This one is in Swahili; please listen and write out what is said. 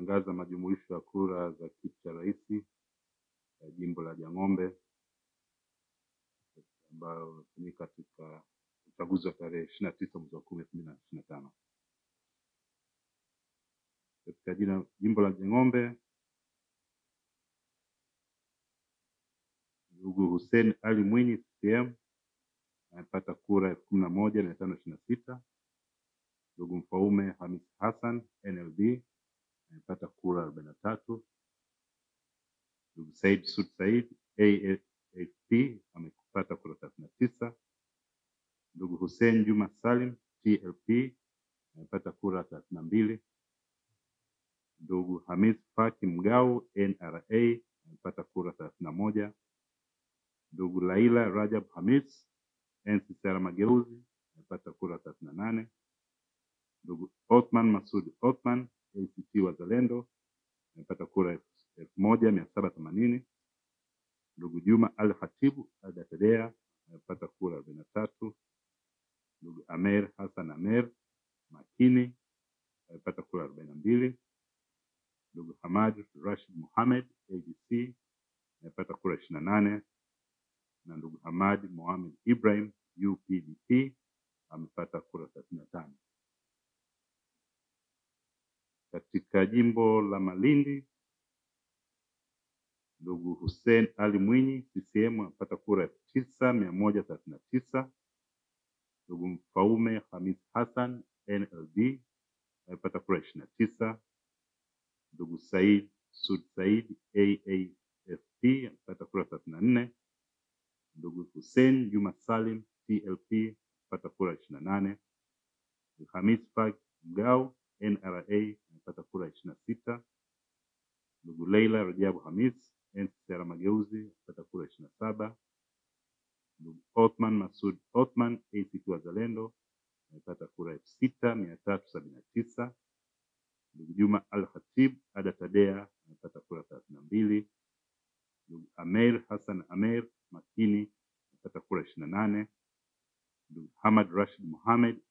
Tangaza majumuisho ya kura za kiti cha rais ya jimbo la Jang'ombe ambayo umefanyika katika uchaguzi wa tarehe 29 mwezi wa 10 2025. Katika jimbo la Jang'ombe, ndugu Hussein Ali Mwinyi CCM amepata kura 11,526. Ndugu Mfaume Hamis Hassan NLD amepata kura 43. Ndugu Said Sud Said AFP amepata kura 39. Ndugu Hussein Juma Salim TLP amepata kura 32. Ndugu Hamis Faki Mgau NRA amepata kura 31. Ndugu Laila Rajab Hamis NCCR Mageuzi amepata kura 38. Ndugu Othman Masud Othman ACT Wazalendo amepata kura 1780. Ndugu Juma Al Khatibu Al-Datadea amepata kura 43. Ndugu Amer Hassan Amer Makini amepata kura 42. Ndugu Hamad Rashid Mohamed ADC amepata kura 28. na ndugu Hamad Mohamed Ibrahim UPDP amepata kura 35. Katika jimbo la Malindi, ndugu Hussein Ali Mwinyi CCM amepata kura 9,139. Ndugu Mfaume Hamis Hassan NLD amepata kura 29. Ndugu Said Sud Said AAFP amepata kura 34. Ndugu Hussein Juma Salim TLP amepata kura 28. Ndugu Hamis Faki Mgau NRA amepata kura 26. Ndugu Leila Rajabu Hamis NCCR Mageuzi amepata kura 27. Ndugu Othman Masud Othman ACT Wazalendo amepata kura 6,379. Ndugu Juma Al Khatib Al-Datadea amepata kura 32. Ndugu Amer Hassan Amer Makini amepata kura 28. Ndugu Hamad Rashid Mohamed